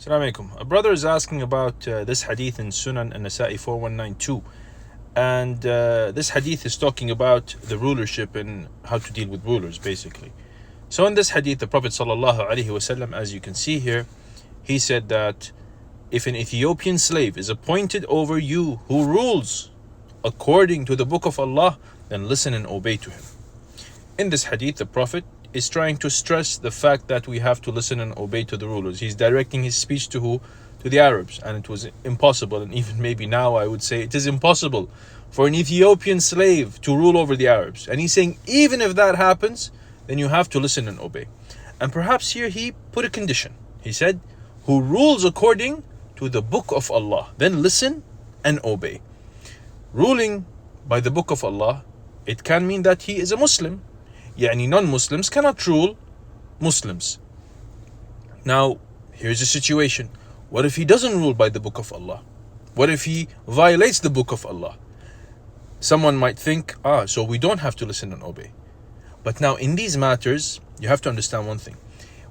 Assalamu alaikum. A brother is asking about this hadith in Sunan an-Nasa'i 4192. And this hadith is talking about the rulership and how to deal with rulers, basically. So in this hadith, the Prophet ﷺ, as you can see here, he said that if an Ethiopian slave is appointed over you who rules according to the book of Allah, then listen and obey to him. In this hadith, the Prophet is trying to stress the fact that we have to listen and obey to the rulers. He's directing his speech to who? To the Arabs. And it was impossible, and even maybe now I would say it is impossible for an Ethiopian slave to rule over the Arabs. And he's saying even if that happens, then you have to listen and obey. And perhaps here he put a condition. He said, who rules according to the book of Allah, then listen and obey. Ruling by the book of Allah, it can mean that he is a Muslim. Yani non-Muslims cannot rule Muslims. Now, here's a situation. What if he doesn't rule by the book of Allah? What if he violates the book of Allah? Someone might think, so we don't have to listen and obey. But now in these matters, you have to understand one thing.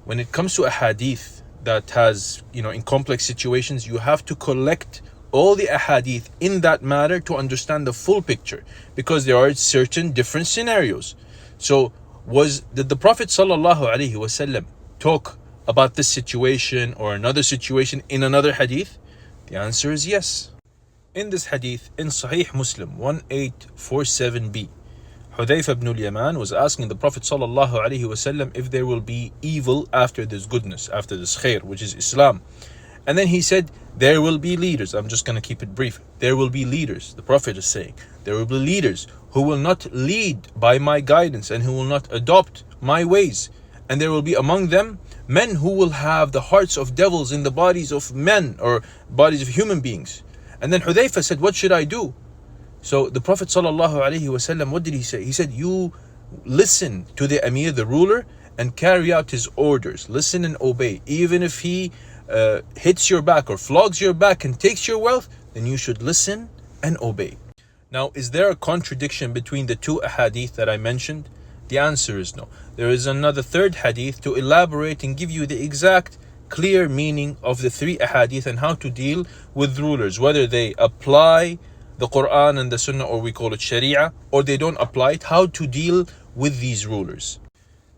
When it comes to a hadith that has, in complex situations, you have to collect all the ahadith in that matter to understand the full picture, because there are certain different scenarios. So did the Prophet ﷺ talk about this situation or another situation in another hadith? The answer is yes. In this hadith, in Sahih Muslim 1847b, Hudayfa ibn al-Yaman was asking the Prophet ﷺ if there will be evil after this goodness, after this khair, which is Islam. And then he said, there will be leaders. I'm just going to keep it brief. There will be leaders. The Prophet is saying, there will be leaders who will not lead by my guidance and who will not adopt my ways. And there will be among them men who will have the hearts of devils in the bodies of men or bodies of human beings. And then Hudayfa said, what should I do? So the Prophet ﷺ, what did he say? He said, you listen to the Amir, the ruler, and carry out his orders. Listen and obey. Even if he hits your back or flogs your back and takes your wealth, then you should listen and obey. Now, is there a contradiction between the two ahadith that I mentioned? The answer is no. There is another third hadith to elaborate and give you the exact clear meaning of the three ahadith and how to deal with rulers, whether they apply the Quran and the Sunnah, or we call it Sharia, or they don't apply it, how to deal with these rulers.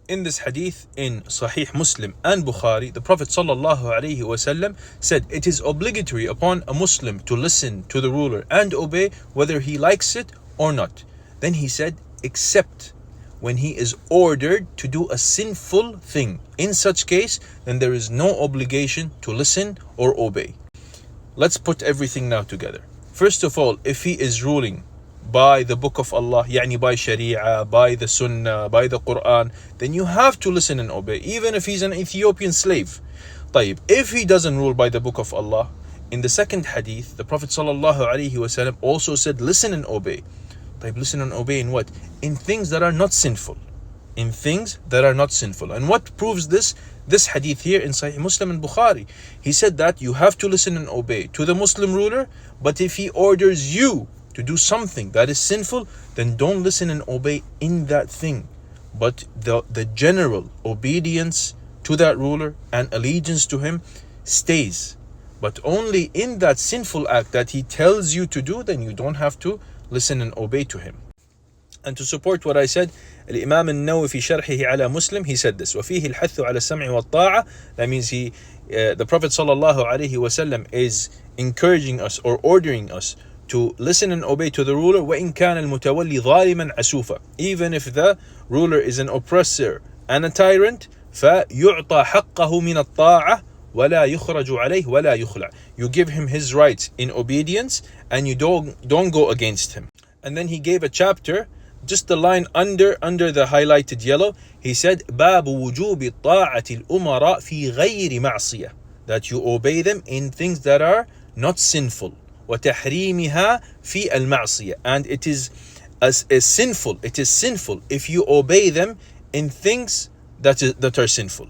In this hadith in Sahih Muslim and Bukhari, the Prophet ﷺ said it is obligatory upon a Muslim to listen to the ruler and obey whether he likes it or not. Then he said, except when he is ordered to do a sinful thing. In such case, then there is no obligation to listen or obey. Let's put everything now together. First of all, if he is ruling by the book of Allah, yani by Sharia, by the Sunnah, by the Quran, then you have to listen and obey, even if he's an Ethiopian slave. طيب, if he doesn't rule by the book of Allah, in the second hadith, the Prophet ﷺ also said, listen and obey. طيب, listen and obey in what? In things that are not sinful. In things that are not sinful. And what proves this? This hadith here in Sahih Muslim and Bukhari. He said that you have to listen and obey to the Muslim ruler, but if he orders you to do something that is sinful, then don't listen and obey in that thing. But the general obedience to that ruler and allegiance to him stays. But only in that sinful act that he tells you to do, then you don't have to listen and obey to him. And to support what I said, Imam al-Nawawi fi sharhihi ala Muslim, he said this, وَفِيهِ الْحَثُّ عَلَى السَّمْعِ وَالطَّاعَةِ. That means the Prophet ﷺ is encouraging us or ordering us to listen and obey to the ruler, وَإِنْ كَانَ الْمُتَوَلِّ ظَالِمًا عَسُوفًا. Even if the ruler is an oppressor and a tyrant, فَيُعْطَى حَقَّهُ مِنَ الطَّاعَةِ وَلَا يُخْرَجُ عَلَيْهِ وَلَا يُخْلَعُ. You give him his rights in obedience and you don't go against him. And then he gave a chapter, just the line under the highlighted yellow. He said, بَابُ وُجُوبِ الطَّاعَةِ الْأُمَرَاءِ فِي غَيْرِ مَعْصِيَةٍ. That you obey them in things that are not sinful. وَتَحْرِيمِهَا فِي الْمَعْصِيَةِ. And it is sinful. It is sinful if you obey them in things that are sinful.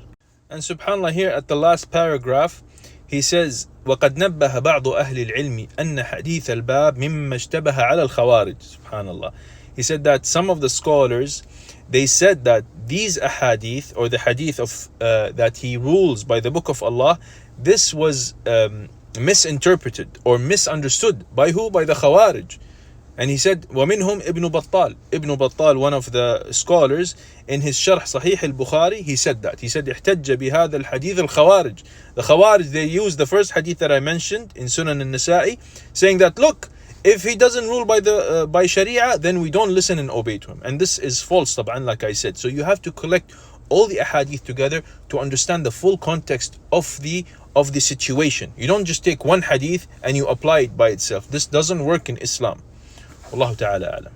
And subhanAllah, here at the last paragraph, he says, وَقَدْ نَبَّهَ بَعْضُ أَهْلِ الْعِلْمِ أَنَّ حَدِيثَ الْبَابِ مِمَّا اشْتَبَهَ عَلَى الْخَوَارِجِ. Subhanallah. He said that some of the scholars, they said that these ahadith, or the hadith of that he rules by the book of Allah, this was misinterpreted or misunderstood by who? By the Khawarij. And he said, وَمِنْهُمْ Ibn Battal. Ibn Battal, one of the scholars, in his Sharh Sahih al-Bukhari, he said that. He said, احتج بهذا الحديث الخوارج. The Khawarij, they used the first hadith that I mentioned in Sunan al-Nasa'i, saying that, look, if he doesn't rule by Sharia, then we don't listen and obey to him. And this is false, طبعا, like I said. So you have to collect all the ahadith together to understand the full context of the situation. You don't just take one hadith and you apply it by itself. This doesn't work in Islam. Wallahu ta'ala alam.